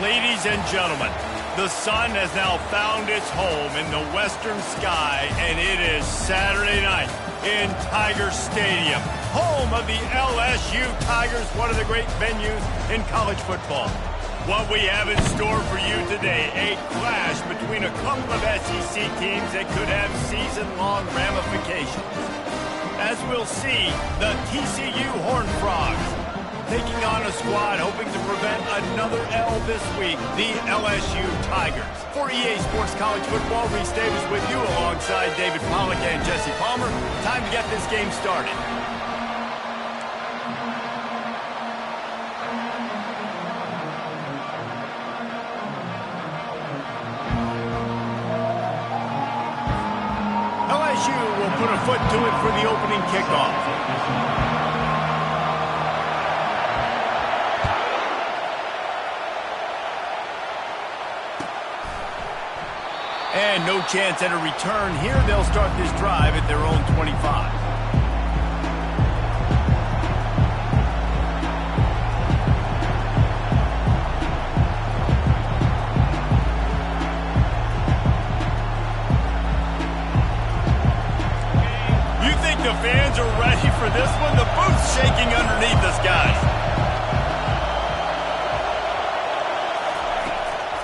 Ladies and gentlemen, the sun has now found its home in the western sky, and it is Saturday night in Tiger Stadium, home of the LSU Tigers, one of the great venues in college football. What we have in store for you today, a clash between a couple of SEC teams that could have season-long ramifications. As we'll see, the TCU Horned Frogs taking on a squad hoping to prevent another L this week, the LSU Tigers. For EA Sports College Football, Reese Davis with you alongside David Pollack and Jesse Palmer. Time to get this game started. LSU will put a foot to it for the opening kickoff. And no chance at a return here. They'll start this drive at their own 25. You think the fans are ready for this one? The booth's shaking underneath us, guys.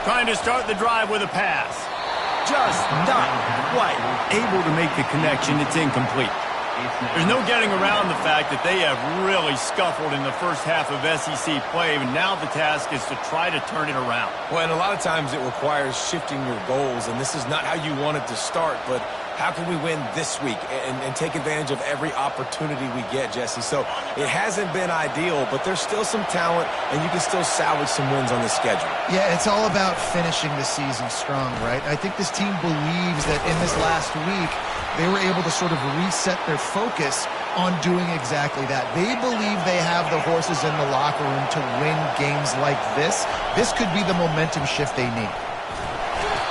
Trying to start the drive with a pass. Just not quite able to make the connection. It's incomplete. There's no getting around the fact that they have really scuffled in the first half of SEC play, and now the task is to try to turn it around. Well, and a lot of times it requires shifting your goals, and this is not how you want it to start, but how can we win this week and take advantage of every opportunity we get, Jesse? So it hasn't been ideal, but there's still some talent, and you can still salvage some wins on the schedule. Yeah, it's all about finishing the season strong, right? I think this team believes that in this last week, they were able to sort of reset their focus on doing exactly that. They believe they have the horses in the locker room to win games like this. This could be the momentum shift they need.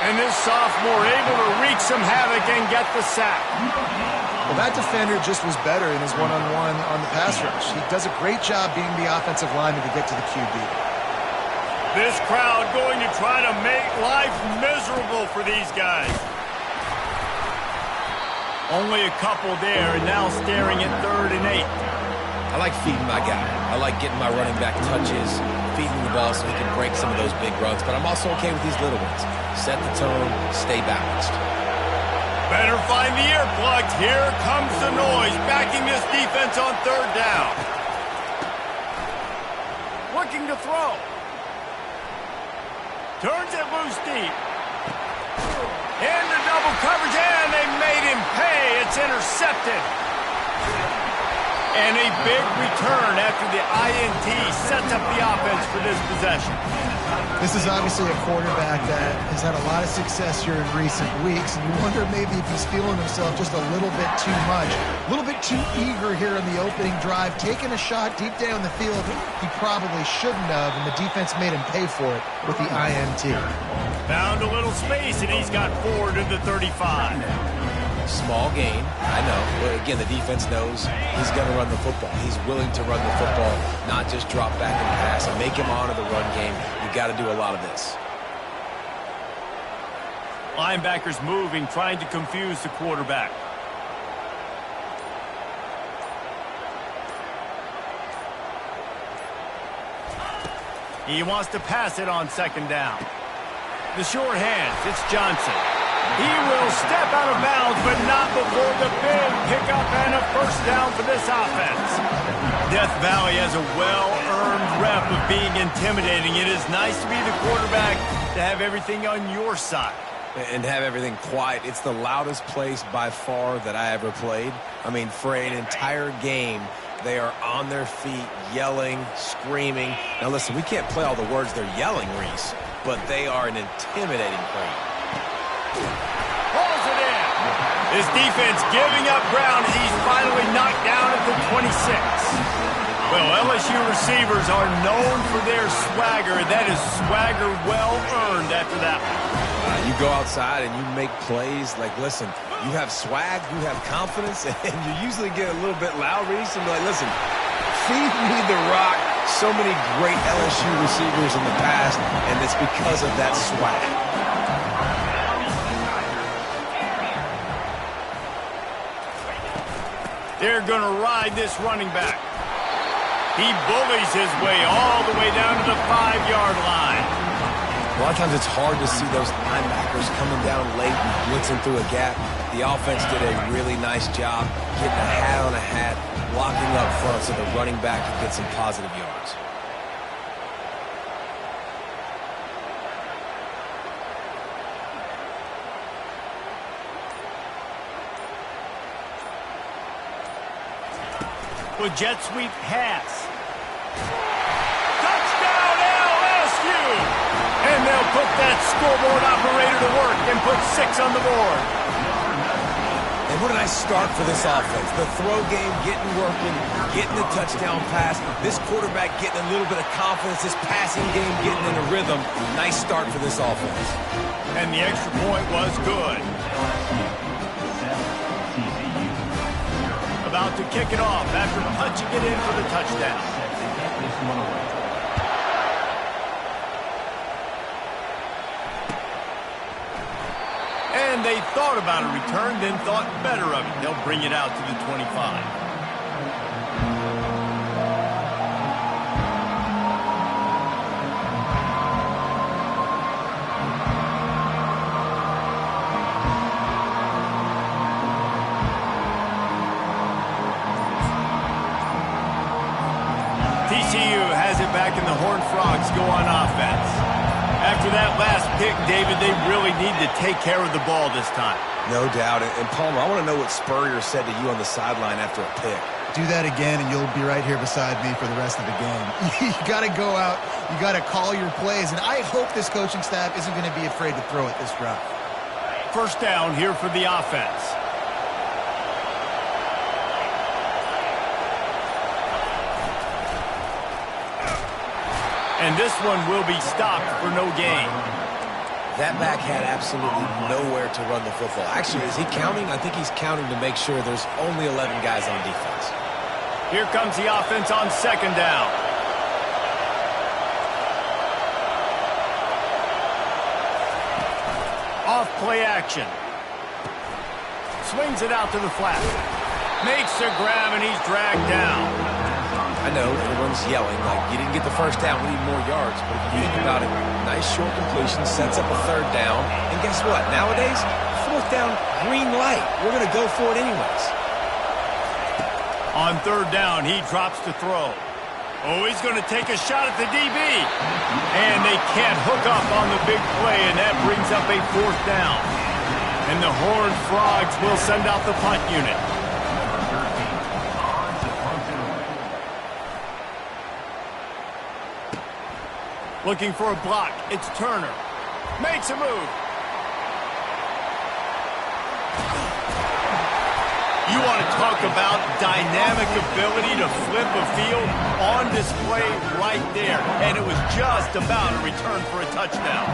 And this sophomore able to wreak some havoc and get the sack. Well, that defender just was better in his one-on-one on the pass rush. He does a great job being the offensive lineman to get to the QB. This crowd going to try to make life miserable for these guys. Only a couple there, and now staring at 3rd and 8. I like feeding my guy. I like getting my running back touches, feeding the ball so he can break some of those big runs, but I'm also okay with these little ones. Set the tone, stay balanced. Better find the earplugs. Here comes the noise, backing this defense on 3rd down. Looking to throw. Turns it loose deep. Into double coverage, and they made him pay. It's intercepted. And a big return after the INT sets up the offense for this possession. This is obviously a quarterback that has had a lot of success here in recent weeks, and you wonder maybe if he's feeling himself just a little bit too much, a little bit too eager here in the opening drive, taking a shot deep down the field he probably shouldn't have, and the defense made him pay for it with the INT. Found a little space, and he's got 4 to the 35. Small gain, I know. But again, the defense knows he's going to run the football. He's willing to run the football, not just drop back and pass and make him honor the run game. You've got to do a lot of this. Linebackers moving, trying to confuse the quarterback. He wants to pass it on 2nd down. The short hands, it's Johnson. He will step out of bounds, but not before the big pickup and a 1st down for this offense. Death Valley has a well-earned rep of being intimidating. It is nice to be the quarterback, to have everything on your side. And have everything quiet. It's the loudest place by far that I ever played. I mean, for an entire game, they are on their feet, yelling, screaming. Now listen, we can't play all the words they're yelling, Reese, but they are an intimidating crowd. Pulls it in. This defense giving up ground as he's finally knocked down at the 26. Well, LSU receivers are known for their swagger. That is swagger well earned after that one. You go outside and you make plays. Like, listen, you have swag, you have confidence, and you usually get a little bit loud, Reese, and be like, listen, feed me the rock So many great LSU receivers in the past, and it's because of that swag. They're going to ride this running back. He bullies his way all the way down to the 5-yard line. A lot of times it's hard to see those linebackers coming down late and blitzing through a gap. The offense did a really nice job getting a hat on a hat, blocking up front so the running back can get some positive yards. With jet sweep pass. Touchdown LSU! And they'll put that scoreboard operator to work and put 6 on the board. And what a nice start for this offense. The throw game getting working, getting the touchdown pass. This quarterback getting a little bit of confidence. This passing game getting in a rhythm. Nice start for this offense. And the extra point was good. About to kick it off after punching it in for the touchdown. And they thought about a return, then thought better of it. They'll bring it out to the 25. TCU has it back and the Horned Frogs go on offense. After that last pick, David, they really need to take care of the ball this time. No doubt. And Palmer, I want to know what Spurrier said to you on the sideline after a pick. Do that again, and you'll be right here beside me for the rest of the game. You got to go out. You got to call your plays. And I hope this coaching staff isn't going to be afraid to throw it this drive. First down here for the offense. And this one will be stopped for no gain. That back had absolutely nowhere to run the football. Actually, is he counting? I think he's counting to make sure there's only 11 guys on defense. Here comes the offense on second down. Off play action. Swings it out to the flat. Makes a grab and he's dragged down. I know everyone's yelling like you didn't get the first down, we need more yards. But if you think about it, nice short completion, sets up a third down. And guess what? Nowadays, fourth down, green light. We're going to go for it anyways. On third down, he drops to throw. Oh, he's going to take a shot at the DB. And they can't hook up on the big play, and that brings up a fourth down. And the Horned Frogs will send out the punt unit. Looking for a block. It's Turner. Makes a move. You want to talk about dynamic ability to flip a field on display right there. And it was just about a return for a touchdown.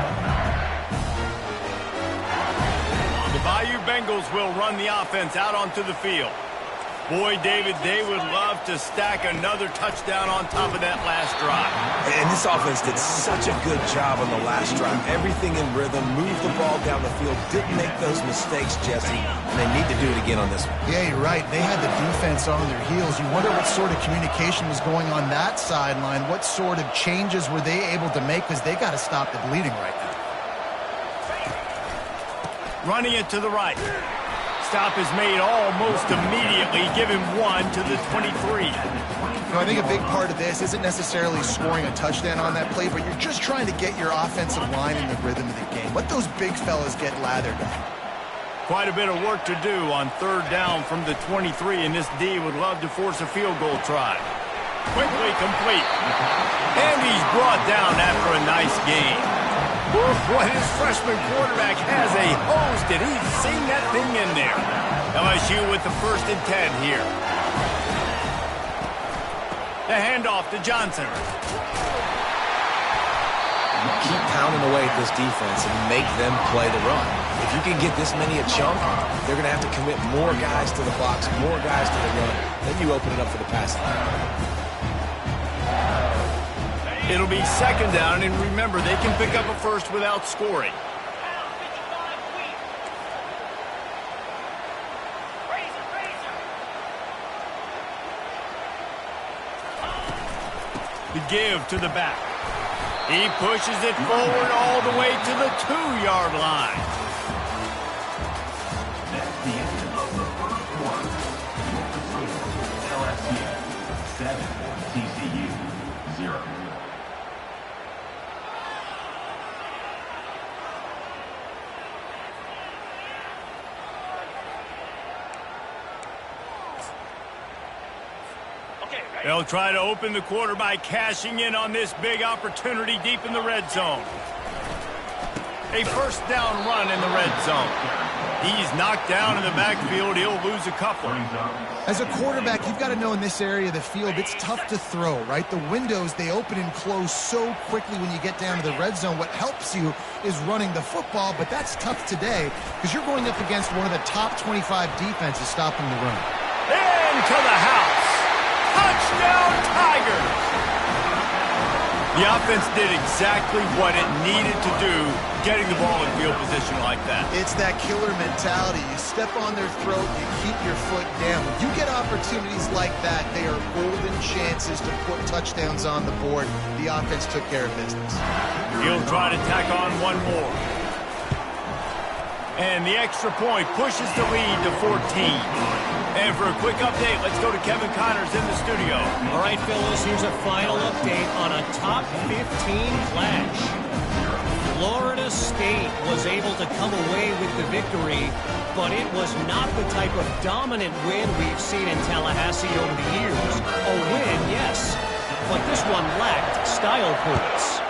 The Bayou Bengals will run the offense out onto the field. Boy, David, they would love to stack another touchdown on top of that last drive. And this offense did such a good job on the last drive. Everything in rhythm, moved the ball down the field, didn't make those mistakes, Jesse. And they need to do it again on this one. Yeah, you're right. They had the defense on their heels. You wonder what sort of communication was going on that sideline. What sort of changes were they able to make? Because they got to stop the bleeding right now. Running it to the right. Stop is made almost immediately. Give him 1 to the 23. I think a big part of this isn't necessarily scoring a touchdown on that play, but you're just trying to get your offensive line in the rhythm of the game. Let those big fellas get lathered up. Quite a bit of work to do on third down from the 23, and this D would love to force a field goal try. Quickly complete. And he's brought down after a nice gain. Boy, his freshman quarterback has a hose. Did he sing that thing in there? LSU with the 1st and 10 here. The handoff to Johnson. Keep pounding away at this defense and make them play the run. If you can get this many a chunk, they're going to have to commit more guys to the box, more guys to the run. Then you open it up for the passing. It'll be second down, and remember, they can pick up a first without scoring. The give to the back. He pushes it forward all the way to the 2-yard line. That's the end of the first quarter. LSU 7, TCU 0. They'll try to open the quarter by cashing in on this big opportunity deep in the red zone. A first down run in the red zone. He's knocked down in the backfield. He'll lose a couple. As a quarterback, you've got to know in this area of the field, it's tough to throw, right? The windows, they open and close so quickly when you get down to the red zone. What helps you is running the football, but that's tough today because you're going up against one of the top 25 defenses stopping the run. Into the house. Touchdown, Tigers! The offense did exactly what it needed to do, getting the ball in field position like that. It's that killer mentality. You step on their throat, you keep your foot down. When you get opportunities like that, they are golden chances to put touchdowns on the board. The offense took care of business. He'll try to tack on one more. And the extra point pushes the lead to 14. And for a quick update, let's go to Kevin Connors in the studio. All right, fellas, here's a final update on a top 15 clash. Florida State was able to come away with the victory, but it was not the type of dominant win we've seen in Tallahassee over the years. A win, yes, but this one lacked style points.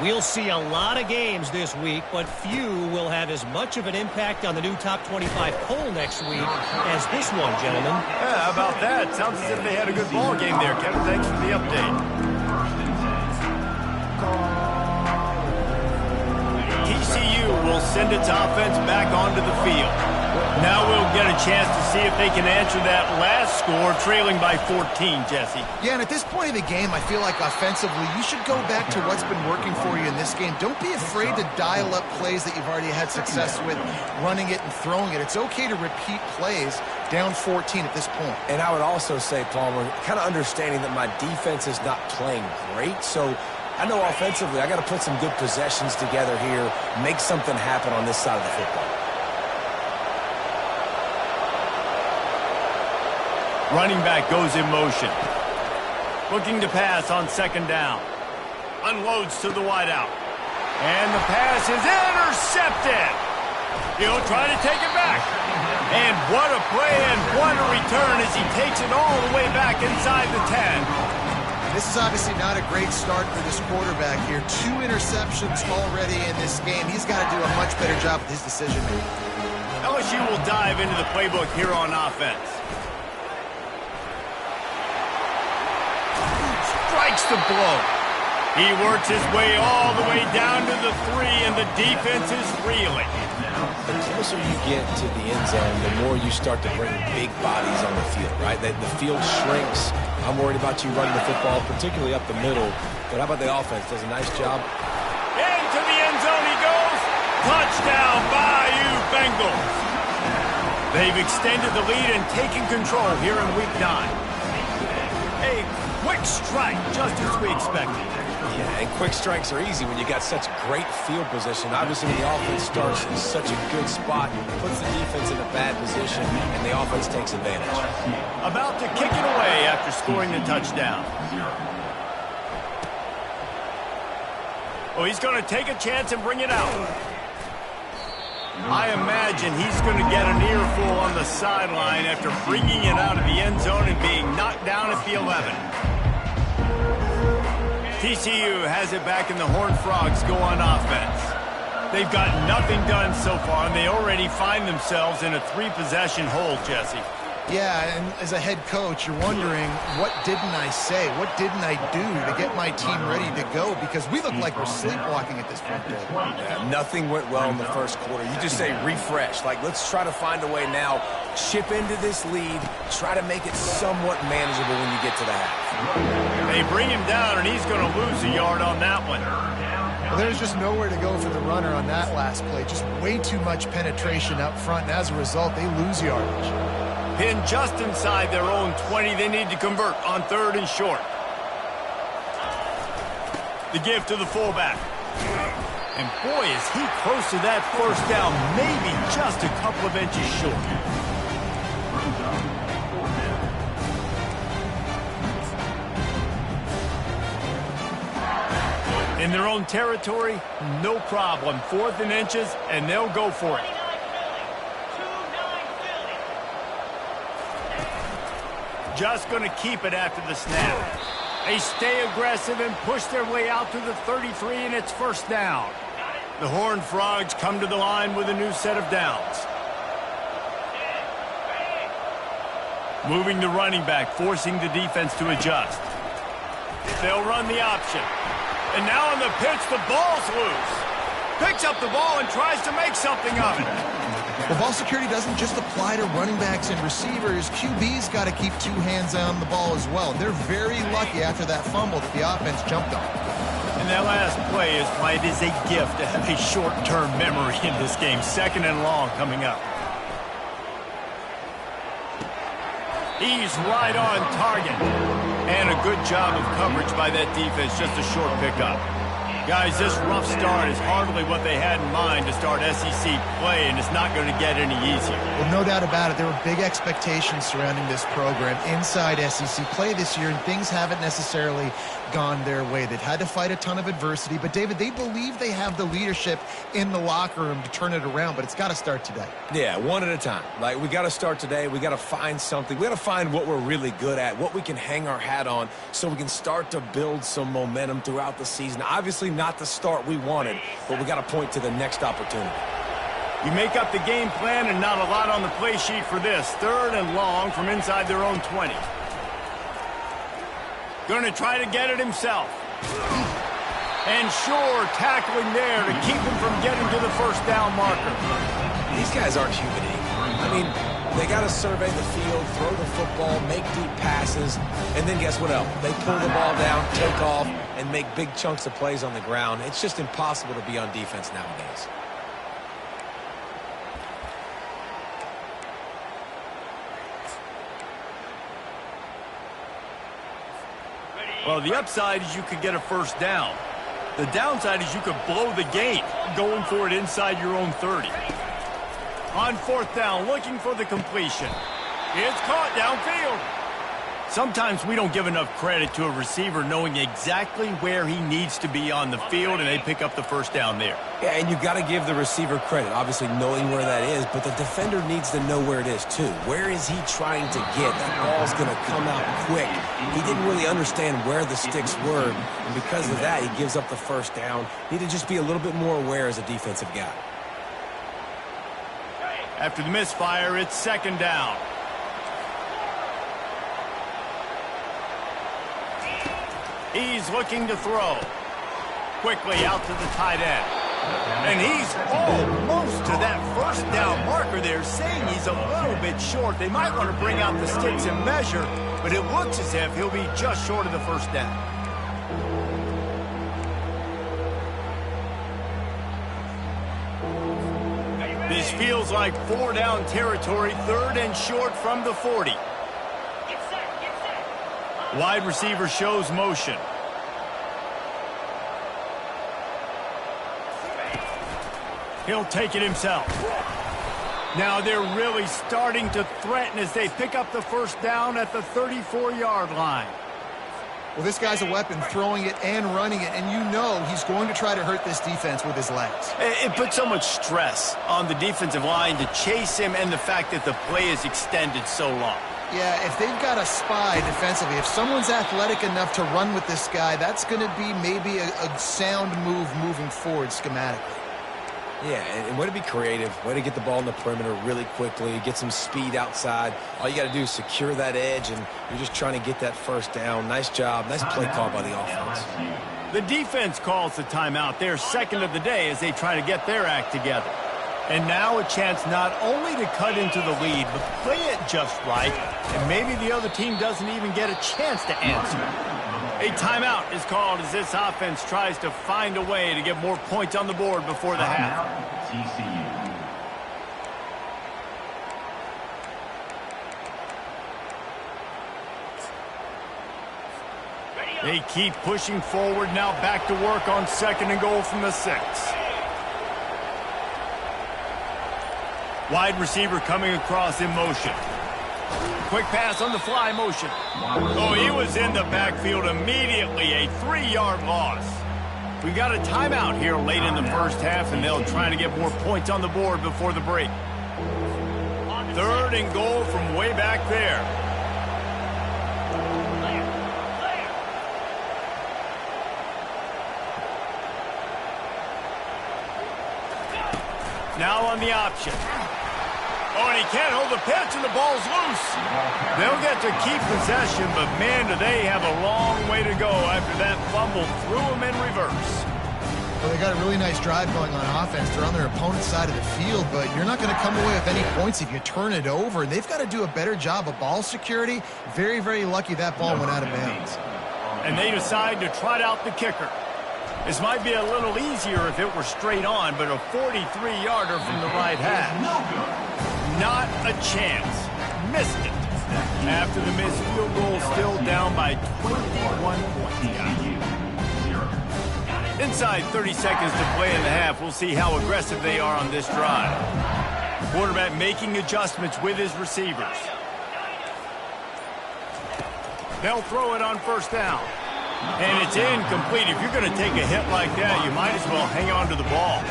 We'll see a lot of games this week, but few will have as much of an impact on the new top 25 poll next week as this one, gentlemen. Yeah, how about that? Sounds as if they had a good ball game there, Kevin. Thanks for the update. TCU will send its offense back onto the field. Now we'll get a chance to see if they can answer that last score, trailing by 14, Jesse. Yeah, and at this point of the game, I feel like offensively, you should go back to what's been working for you in this game. Don't be afraid to dial up plays that you've already had success with, running it and throwing it. It's okay to repeat plays down 14 at this point. And I would also say, Palmer, kind of understanding that my defense is not playing great, so I know offensively I got to put some good possessions together here, make something happen on this side of the football. Running back goes in motion. Looking to pass on second down. Unloads to the wideout. And the pass is intercepted. He'll try to take it back. And what a play and what a return as he takes it all the way back inside the 10. This is obviously not a great start for this quarterback here. 2 interceptions already in this game. He's got to do a much better job with his decision-making. LSU will dive into the playbook here on offense. Strikes the blow. He works his way all the way down to the 3, and the defense is reeling. The closer you get to the end zone, the more you start to bring big bodies on the field, right? The field shrinks. I'm worried about you running the football, particularly up the middle. But how about the offense? Does a nice job. Into the end zone he goes. Touchdown, Bayou Bengals. They've extended the lead and taken control here in Week 9. A quick strike, just as we expected. Yeah, and quick strikes are easy when you got such great field position. Obviously, when the offense starts in such a good spot, it puts the defense in a bad position, and the offense takes advantage. About to kick it away after scoring the touchdown. Oh, he's going to take a chance and bring it out. I imagine he's going to get an earful on the sideline after bringing it out of the end zone and being knocked down at the 11. TCU has it back, and the Horned Frogs go on offense. They've got nothing done so far, and they already find themselves in a 3-possession hole, Jesse. Yeah, and as a head coach, you're wondering, what didn't I say? What didn't I do to get my team ready to go? Because we look like we're sleepwalking at this front door. Yeah, nothing went well in the first quarter. You just say refresh. Like, let's try to find a way now. Chip into this lead. Try to make it somewhat manageable when you get to the half. They bring him down, and he's going to lose a yard on that one. Well, there's just nowhere to go for the runner on that last play. Just way too much penetration up front, and as a result, they lose yardage. Pinned just inside their own 20. They need to convert on 3rd and short. The give to the fullback. And boy, is he close to that first down, maybe just a couple of inches short. In their own territory, no problem. 4th and inches, and they'll go for it. Just going to keep it after the snap. They stay aggressive and push their way out to the 33, and it's 1st down. The Horned Frogs come to the line with a new set of downs. Moving the running back, forcing the defense to adjust. They'll run the option. And now on the pitch, the ball's loose. Picks up the ball and tries to make something of it. Well, ball security doesn't just apply to running backs and receivers. QB's got to keep 2 hands on the ball as well. They're very lucky after that fumble that the offense jumped on. And that last play is why it is a gift to have a short-term memory in this game. 2nd and long coming up. He's right on target. And a good job of coverage by that defense, just a short pickup. Guys, this rough start is hardly what they had in mind to start SEC play, and it's not going to get any easier. Well, no doubt about it. There were big expectations surrounding this program inside SEC play this year, and things haven't necessarily gone their way. They've had to fight a ton of adversity, but, David, they believe they have the leadership in the locker room to turn it around, but it's got to start today. Yeah, one at a time. Like, we got to start today. We got to find something. We got to find what we're really good at, what we can hang our hat on so we can start to build some momentum throughout the season. Obviously not the start we wanted, but we got to point to the next opportunity. You make up the game plan and not a lot on the play sheet for this. 3rd and long from inside their own 20. Going to try to get it himself. And sure, tackling there to keep him from getting to the 1st down marker. These guys aren't human. I mean, they got to survey the field, throw the football, make deep passes, and then guess what else? They pull the ball down, take off, and make big chunks of plays on the ground. It's just impossible to be on defense nowadays. Well, the upside is you could get a 1st down. The downside is you could blow the gate going for it inside your own 30. On 4th down, looking for the completion. It's caught downfield. Sometimes we don't give enough credit to a receiver knowing exactly where he needs to be on the field, and they pick up the 1st down there. Yeah, and you've got to give the receiver credit, obviously knowing where that is, but the defender needs to know where it is too. Where is he trying to get? That ball's going to come out quick. He didn't really understand where the sticks were, and because of that, he gives up the 1st down. Need to just be a little bit more aware as a defensive guy. After the misfire, it's 2nd down. He's looking to throw. Quickly out to the tight end. And he's almost to that 1st down marker there, saying he's a little bit short. They might want to bring out the sticks and measure, but it looks as if he'll be just short of the 1st down. This feels like 4 down territory, 3rd and short from the 40. Wide receiver shows motion. He'll take it himself. Now they're really starting to threaten as they pick up the 1st down at the 34-yard line. Well, this guy's a weapon, throwing it and running it, and you know he's going to try to hurt this defense with his legs. It puts so much stress on the defensive line to chase him, and the fact that the play is extended so long. Yeah, if they've got a spy defensively, if someone's athletic enough to run with this guy, that's going to be maybe a sound move moving forward schematically. Yeah, and way to be creative, way to get the ball in the perimeter really quickly, get some speed outside. All you got to do is secure that edge, and you're just trying to get that first down. Nice job. Nice play call by the offense. The defense calls the timeout. Their second of the day as they try to get their act together. And now a chance not only to cut into the lead, but play it just right, and maybe the other team doesn't even get a chance to answer. A timeout is called as this offense tries to find a way to get more points on the board before the half. TCU. They keep pushing forward, now back to work on second and goal from the 6. Wide receiver coming across in motion. Quick pass on the fly motion. Oh, he was in the backfield immediately. A 3-yard loss. We've got a timeout here late in the first half, and they'll try to get more points on the board before the break. Third and goal from way back there. Now on the option. Oh, and he can't hold the pitch, and the ball's loose. They'll get to keep possession, but, man, do they have a long way to go after that fumble threw them in reverse. Well, they got a really nice drive going on offense. They're on their opponent's side of the field, but you're not going to come away with any points if you turn it over. And they've got to do a better job of ball security. Very, very lucky that ball went out of bounds. And they decide to trot out the kicker. This might be a little easier if it were straight on, but a 43-yarder from the right half. Not a chance. Missed it. After the missed field goal, still down by 21 points. Inside 30 seconds to play in the half. We'll see how aggressive they are on this drive. Quarterback making adjustments with his receivers. They'll throw it on first down. And it's incomplete. If you're going to take a hit like that, you might as well hang on to the ball.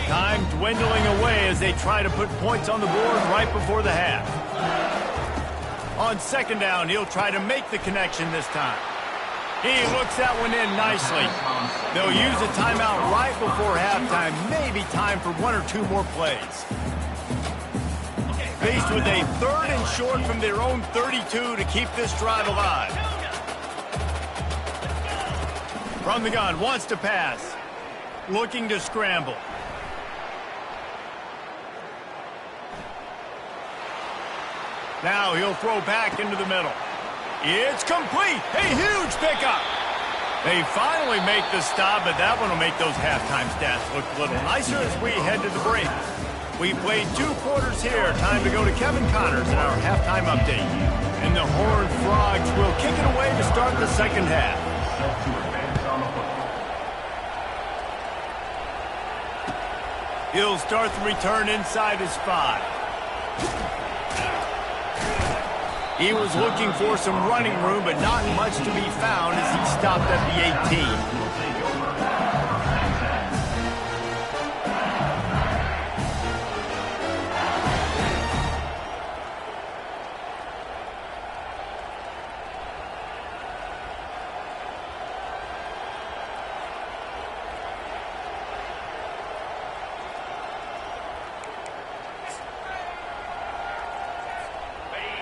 Time dwindling away as they try to put points on the board right before the half. On second down, he'll try to make the connection this time. He looks that one in nicely. They'll use a timeout right before halftime. Maybe time for 1 or 2 more plays. Faced with a third and short from their own 32 to keep this drive alive. From the gun, wants to pass. Looking to scramble. Now he'll throw back into the middle. It's complete. A huge pickup. They finally make the stop, but that one will make those halftime stats look a little nicer as we head to the break. We played 2 quarters here. Time to go to Kevin Connors in our halftime update. And the Horned Frogs will kick it away to start the second half. He'll start the return inside his 5. He was looking for some running room, but not much to be found as he stopped at the 18.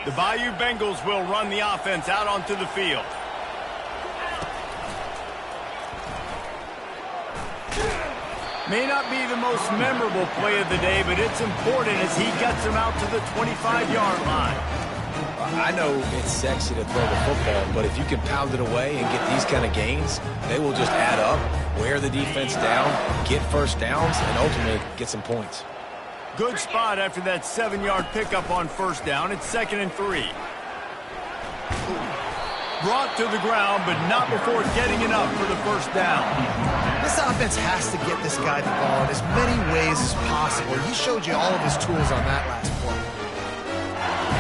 The Bayou Bengals will run the offense out onto the field. May not be the most memorable play of the day, but it's important as he gets them out to the 25-yard line. I know it's sexy to throw the football, but if you can pound it away and get these kind of gains, they will just add up, wear the defense down, get first downs, and ultimately get some points. Good spot after that 7-yard pickup on first down. It's 2nd and 3. Brought to the ground, but not before getting enough for the first down. This offense has to get this guy the ball in as many ways as possible. He showed you all of his tools on that last play.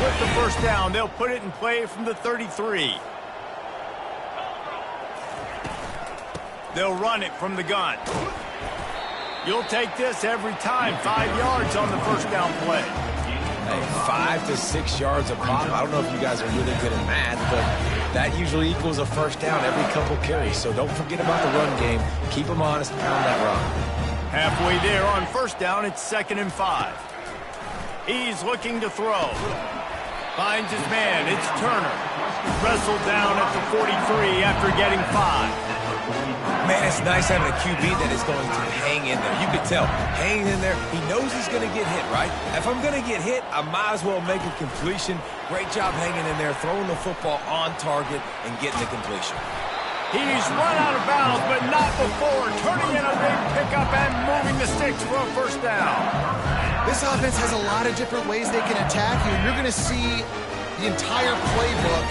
With the first down, they'll put it in play from the 33. They'll run it from the gun. You'll take this every time. 5 yards on the first down play. Hey, 5 to 6 yards a pop. I don't know if you guys are really good at math, but that usually equals a first down every couple carries. So don't forget about the run game. Keep them honest, pound that rock. Halfway there on first down, it's 2nd and 5. He's looking to throw. Finds his man. It's Turner. Wrestled down at the 43 after getting 5. Man, it's nice having a QB that is going to hang in there. You can tell, hanging in there, he knows he's going to get hit, right? If I'm going to get hit, I might as well make a completion. Great job hanging in there, throwing the football on target and getting the completion. He's run out of bounds, but not before turning in a big pickup and moving the sticks for a first down. This offense has a lot of different ways they can attack you, and you're going to see the entire playbook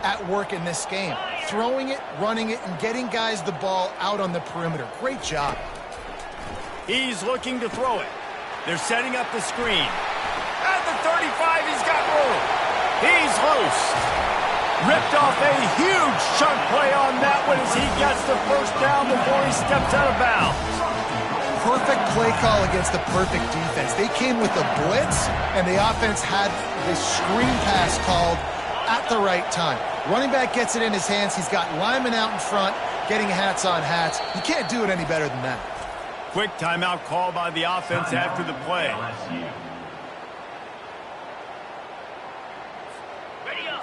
at work in this game. Throwing it, running it, and getting guys the ball out on the perimeter. Great job. He's looking to throw it. They're setting up the screen. At the 35, he's got room. He's loose. Ripped off a huge chunk play on that one as he gets the first down before he steps out of bounds. Perfect play call against the perfect defense. They came with the blitz, and the offense had the screen pass called at the right time. Running back gets it in his hands. He's got linemen out in front, getting hats on hats. You can't do it any better than that. Quick timeout call by the offense after the play.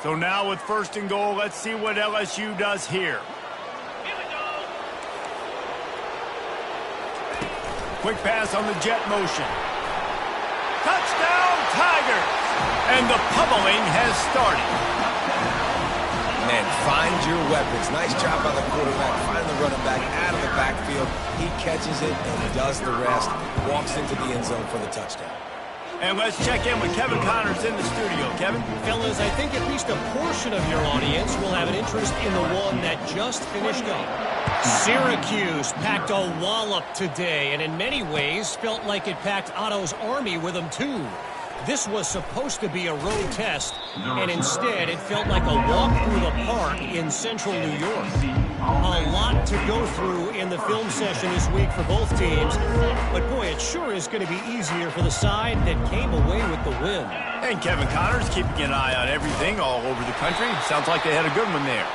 So now with 1st and goal, let's see what LSU does here. Quick pass on the jet motion. Touchdown, Tigers! And the pummeling has started. Man, find your weapons. Nice job by the quarterback. Find the running back out of the backfield. He catches it and does the rest. Walks into the end zone for the touchdown. And let's check in with Kevin Connors in the studio. Kevin? Fellas, I think at least a portion of your audience will have an interest in the one that just finished up. Syracuse packed a wallop today, and in many ways felt like it packed Otto's Army with them too. This was supposed to be a road test, and instead it felt like a walk through the park in central New York. A lot to go through in the film session this week for both teams, but boy, it sure is going to be easier for the side that came away with the win. And Kevin Connors keeping an eye on everything all over the country. Sounds like they had a good one there.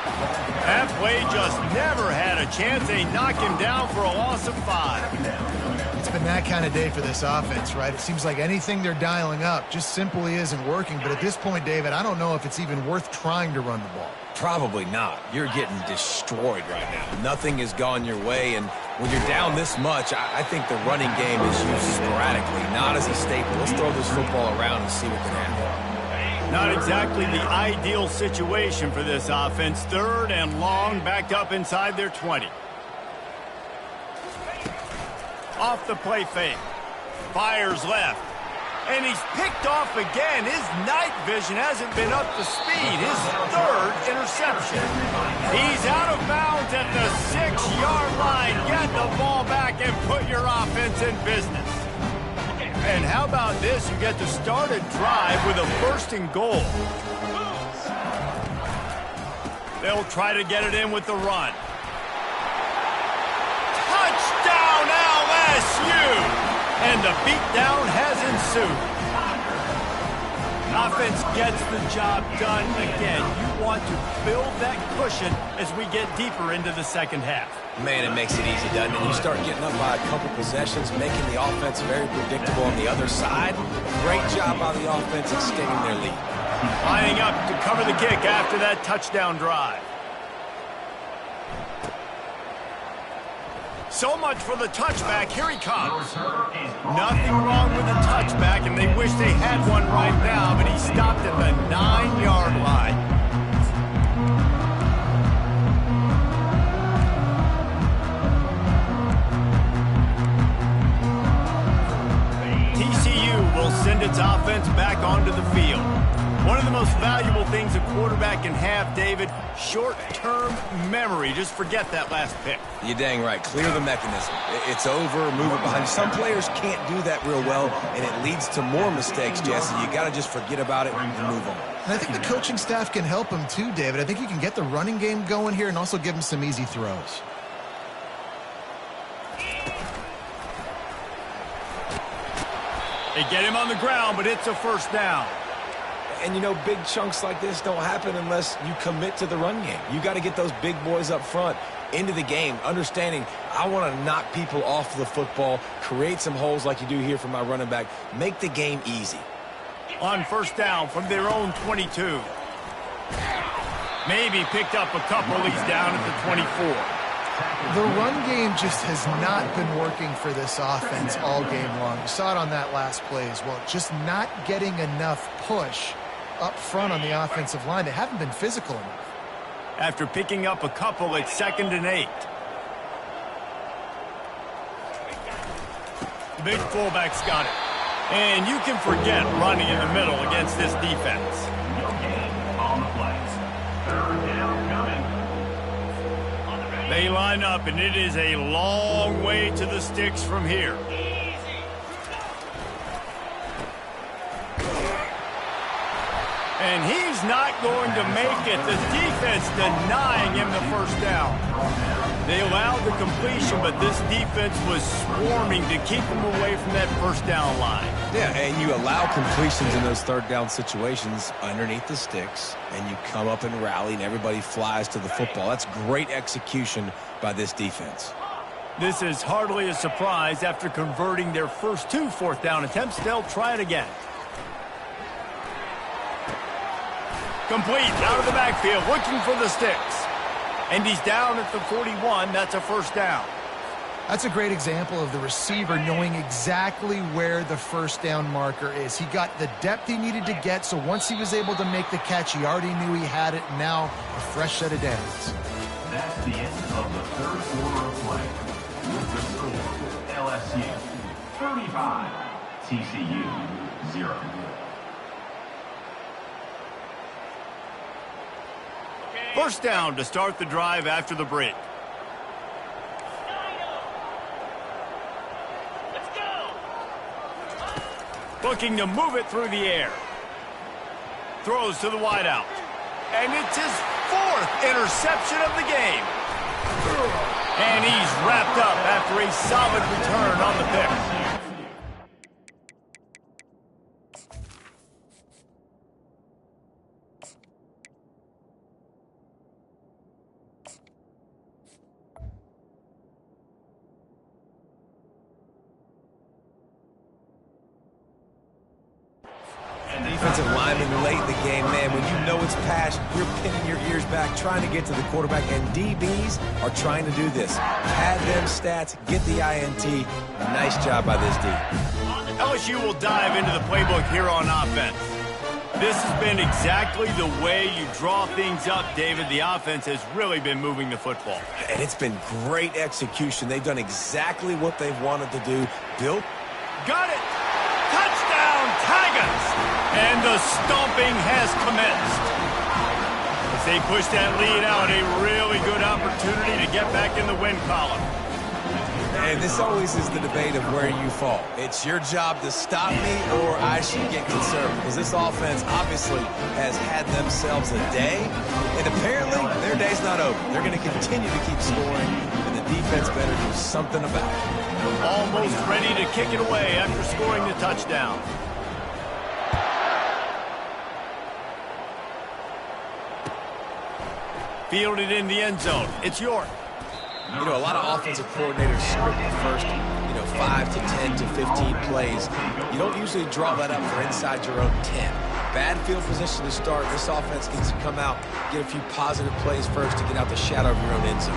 That play just never had a chance. They knock him down for a loss of 5. It's been that kind of day for this offense, right? It seems like anything they're dialing up just simply isn't working. But at this point, David, I don't know if it's even worth trying to run the ball. Probably not. You're getting destroyed right now. Nothing has gone your way, and when you're down this much, I think the running game is used sporadically, not as a staple. Let's throw this football around and see what can happen. Not exactly the ideal situation for this offense. 3rd and long, backed up inside their 20. Off the play fake. Fires left. And he's picked off again. His night vision hasn't been up to speed. His 3rd interception. He's out of bounds at the 6-yard line. Get the ball back and put your offense in business. And how about this? You get to start a drive with a 1st and goal. They'll try to get it in with the run. Touchdown, LSU! And the beatdown has ensued. Offense gets the job done again. You want to build that cushion as we get deeper into the second half. Man, it makes it easy, doesn't it? You start getting up by a couple possessions, making the offense very predictable on the other side. Great job by the offense extending their lead. Lining up to cover the kick after that touchdown drive. So much for the touchback. Here he comes. Nothing wrong with the touchback, and they wish they had one right now, but he stopped at the 9-yard line. TCU will send its offense back onto the field. One of the most valuable things a quarterback can have, David, short-term memory. Just forget that last pick. You're dang right. Clear the mechanism. It's over, move it behind. Some players can't do that real well, and it leads to more mistakes, Jesse. You got to just forget about it and move on. And I think the coaching staff can help him too, David. I think you can get the running game going here and also give him some easy throws. They get him on the ground, but it's a first down. And, you know, big chunks like this don't happen unless you commit to the run game. You got to get those big boys up front into the game, understanding I want to knock people off the football, create some holes like you do here for my running back, make the game easy. On first down from their own 22. Maybe picked up a couple. He's down at the 24. The run game just has not been working for this offense all game long. You saw it on that last play as well. Just not getting enough push up front on the offensive line. They haven't been physical enough. After picking up a couple at 2nd and 8. The big fullback's got it. And you can forget running in the middle against this defense. No gain on the plays. Third down coming. They line up, and it is a long way to the sticks from here. And he's not going to make it. The defense denying him the first down. They allowed the completion, but this defense was swarming to keep him away from that first down line. Yeah, and you allow completions in those third down situations underneath the sticks, and you come up and rally, and everybody flies to the football. That's great execution by this defense. This is hardly a surprise. After converting their first 2 fourth down attempts, they'll try it again. Complete, out of the backfield, looking for the sticks. And he's down at the 41. That's a first down. That's a great example of the receiver knowing exactly where the first down marker is. He got the depth he needed to get, so once he was able to make the catch, he already knew he had it. Now, a fresh set of downs. That's the end of the third quarter of play. With the score, LSU 35, TCU 0. First down to start the drive after the break. Let's go. Looking to move it through the air. Throws to the wideout. And it's his 4th interception of the game. And he's wrapped up after a solid return on the pick. Defensive lineman late in the game, man, when you know it's passed, you're pinning your ears back, trying to get to the quarterback, and DBs are trying to do this. Pad them stats, get the INT. Nice job by this D. LSU will dive into the playbook here on offense. This has been exactly the way you draw things up, David. The offense has really been moving the football. And it's been great execution. They've done exactly what they've wanted to do. Bill? Got it! Touchdown, Tigers! And the stomping has commenced. As they push that lead out, a really good opportunity to get back in the win column. And this always is the debate of where you fall. It's your job to stop me or I should get concerned, because this offense obviously has had themselves a day, and apparently their day's not over. They're going to continue to keep scoring, and the defense better do something about it. Almost ready to kick it away after scoring the touchdown. Fielded in the end zone. It's York. You know, a lot of offensive coordinators script the first, 5 to 10 to 15 plays. You don't usually draw that up for inside your own 10. Bad field position to start. This offense needs to come out, get a few positive plays first to get out the shadow of your own end zone.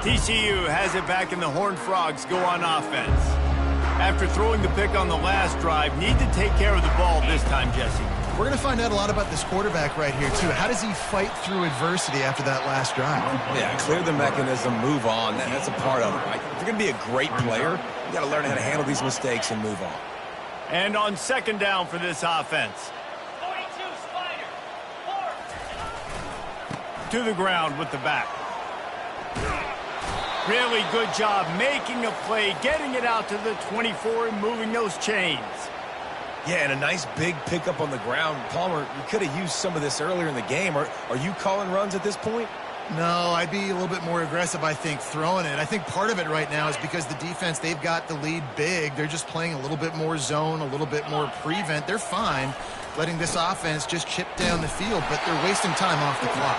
TCU has it back, and the Horned Frogs go on offense. After throwing the pick on the last drive, need to take care of the ball this time, Jesse. We're going to find out a lot about this quarterback right here, too. How does he fight through adversity after that last drive? Yeah, clear the mechanism, move on. That's a part of it, right? If you're going to be a great player, you got to learn how to handle these mistakes and move on. And on second down for this offense. 42, Spider. 4. To the ground with the back. Really good job making a play, getting it out to the 24 and moving those chains. Yeah, and a nice big pickup on the ground. Palmer, you could have used some of this earlier in the game. Are you calling runs at this point? No, I'd be a little bit more aggressive, I think, throwing it. I think part of it right now is because the defense, they've got the lead big. They're just playing a little bit more zone, a little bit more prevent. They're fine letting this offense just chip down the field, but they're wasting time off the clock.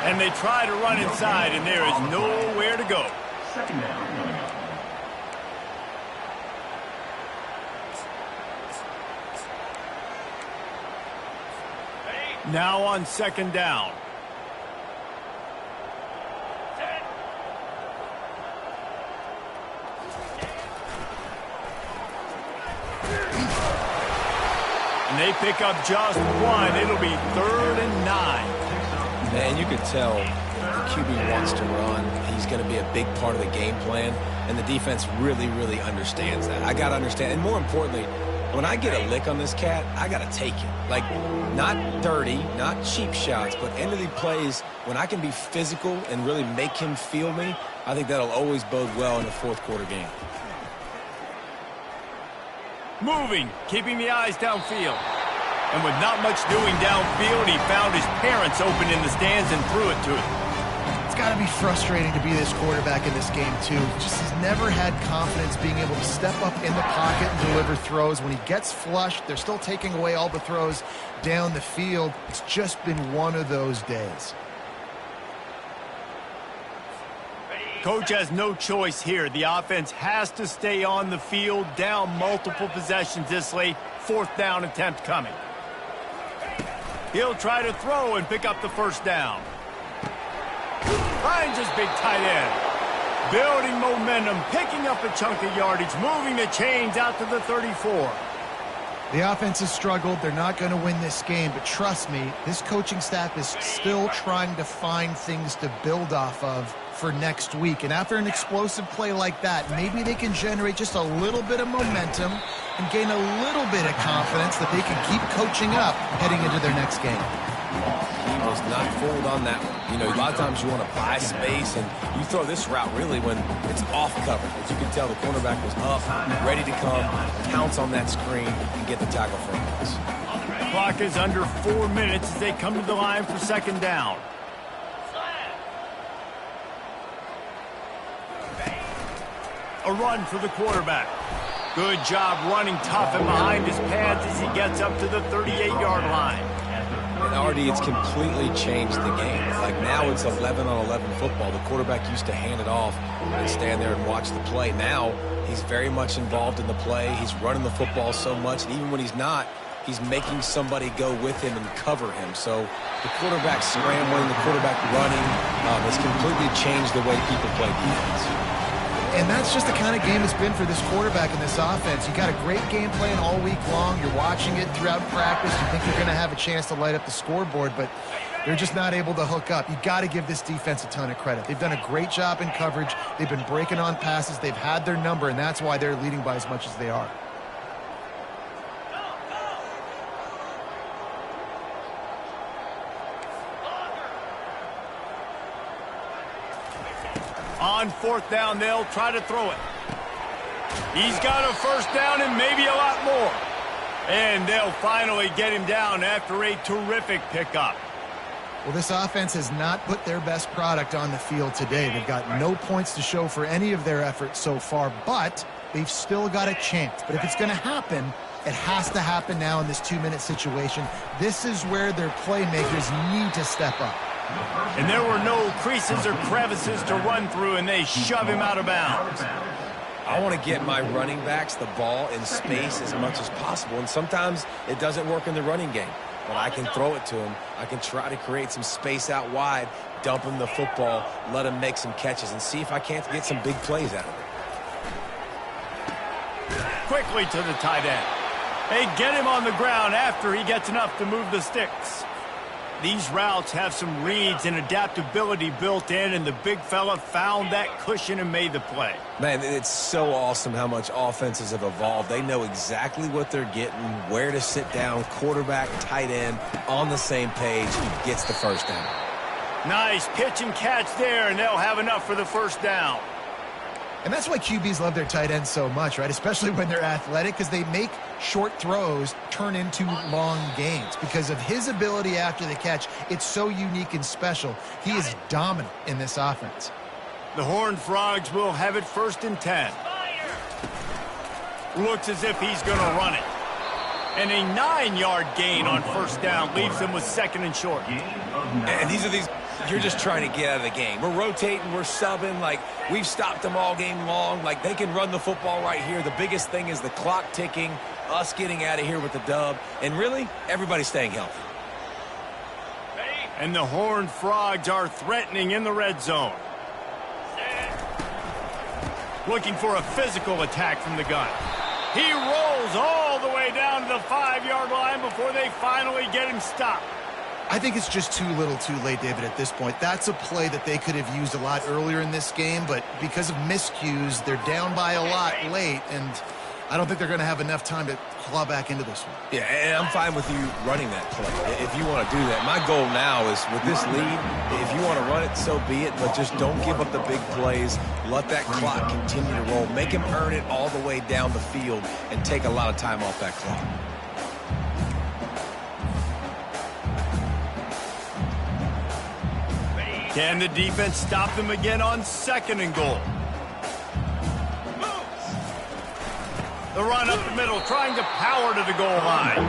And they try to run inside, and there is nowhere to go. Second down. Now on second down. And they pick up just one. It'll be 3rd and 9. Man, you could tell the QB wants to run. He's going to be a big part of the game plan, and the defense really, really understands that. I got to understand, and more importantly, when I get a lick on this cat, I got to take it. Like, not dirty, not cheap shots, but end of the plays, when I can be physical and really make him feel me, I think that'll always bode well in a fourth quarter game. Moving, keeping the eyes downfield. And with not much doing downfield, he found his parents open in the stands and threw it to him. It's got to be frustrating to be this quarterback in this game, too. Just has never had confidence being able to step up in the pocket and deliver throws. When he gets flushed, they're still taking away all the throws down the field. It's just been one of those days. Coach has no choice here. The offense has to stay on the field, down multiple possessions this late. 4th down attempt coming. He'll try to throw and pick up the first down. Finds his big tight end. Building momentum, picking up a chunk of yardage, moving the chains out to the 34. The offense has struggled. They're not going to win this game, but trust me, this coaching staff is still trying to find things to build off of for next week. And after an explosive play like that, maybe they can generate just a little bit of momentum and gain a little bit of confidence that they can keep coaching up heading into their next game. He was not fooled on that one. You know, a lot of times you want to buy space, and you throw this route really when it's off cover. As you can tell, the cornerback was up, ready to come, pounce on that screen, and get the tackle for a loss. Clock is under 4 minutes as they come to the line for second down. A run for the quarterback. Good job running tough and behind his pads as he gets up to the 38-yard line. And already it's completely changed the game. Like now it's 11-on-11 football. The quarterback used to hand it off and stand there and watch the play. Now he's very much involved in the play. He's running the football so much. And even when he's not, he's making somebody go with him and cover him. So the quarterback scrambling, the quarterback running has completely changed the way people play defense. And that's just the kind of game it's been for this quarterback in this offense. You got a great game plan all week long. You're watching it throughout practice. You think you're going to have a chance to light up the scoreboard, but they're just not able to hook up. You got to give this defense a ton of credit. They've done a great job in coverage. They've been breaking on passes. They've had their number, and that's why they're leading by as much as they are. On 4th down, they'll try to throw it. He's got a first down and maybe a lot more. And they'll finally get him down after a terrific pickup. Well, this offense has not put their best product on the field today. They've got no points to show for any of their efforts so far, but they've still got a chance. But if it's going to happen, it has to happen now in this 2-minute situation. This is where their playmakers need to step up. And there were no creases or crevices to run through, and they shove him out of bounds. I want to get my running backs the ball in space as much as possible, and sometimes it doesn't work in the running game. But I can throw it to him. I can try to create some space out wide, dump him the football, let him make some catches, and see if I can't get some big plays out of it. Quickly to the tight end. They get him on the ground after he gets enough to move the sticks. These routes have some reads and adaptability built in, and the big fella found that cushion and made the play. Man, it's so awesome how much offenses have evolved. They know exactly what they're getting, where to sit down, quarterback, tight end, on the same page, gets the first down. Nice pitch and catch there, and they'll have enough for the first down. And that's why QBs love their tight ends so much, right? Especially when they're athletic, because they make short throws turn into long gains. Because of his ability after the catch, it's so unique and special. He is dominant in this offense. The Horned Frogs will have it 1st and 10. Looks as if he's going to run it. And a 9-yard gain on 1st down leaves him with 2nd and short. And these you're just trying to get out of the game. We're rotating, we're subbing, like we've stopped them all game long. Like they can run the football right here. The biggest thing is the clock ticking, us getting out of here with the dub, and really, everybody staying healthy. And the Horned Frogs are threatening in the red zone. Looking for a physical attack from the gun. He rolls all the way down to the 5-yard line before they finally get him stopped. I think it's just too little too late, David, at this point. That's a play that they could have used a lot earlier in this game, but because of miscues, they're down by a lot late, and I don't think they're going to have enough time to claw back into this one. Yeah, and I'm fine with you running that play if you want to do that. My goal now is with this lead, if you want to run it, so be it, but just don't give up the big plays. Let that clock continue to roll. Make him earn it all the way down the field and take a lot of time off that clock. Can the defense stop them again on 2nd and goal? The run up the middle, trying to power to the goal line.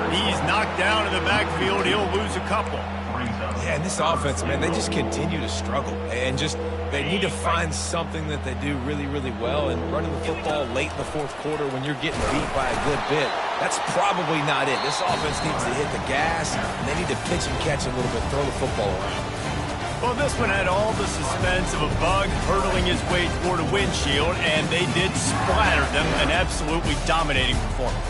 He's knocked down in the backfield. He'll lose a couple. Yeah, and this offense, man, they just continue to struggle. And they need to find something that they do really, really well. And running the football late in the 4th quarter when you're getting beat by a good bit, that's probably not it. This offense needs to hit the gas, and they need to pitch and catch a little bit, throw the football around. Well, this one had all the suspense of a bug hurtling his way toward a windshield, and they did splatter them, an absolutely dominating performance.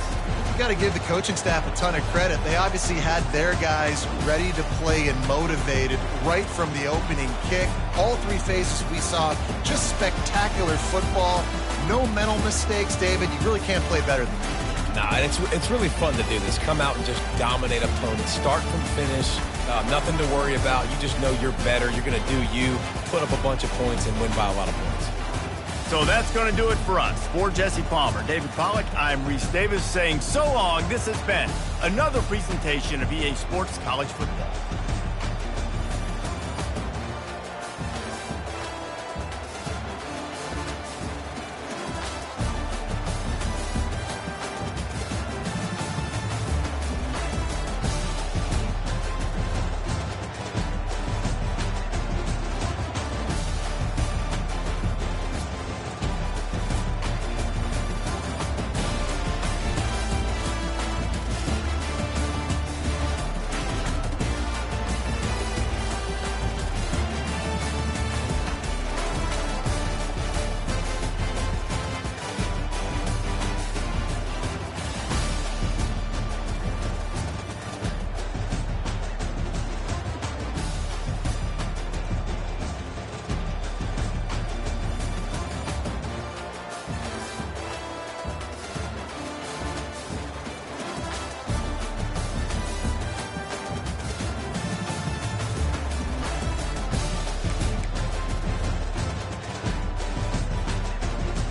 You got to give the coaching staff a ton of credit. They obviously had their guys ready to play and motivated right from the opening kick. All 3 phases we saw, just spectacular football. No mental mistakes, David. You really can't play better than that. Nah, and it's really fun to do this. Come out and just dominate opponents. Start from finish. Nothing to worry about. You just know you're better. You're going to do you, put up a bunch of points, and win by a lot of points. So that's going to do it for us. For Jesse Palmer, David Pollack, I'm Reese Davis saying so long. This has been another presentation of EA Sports College Football.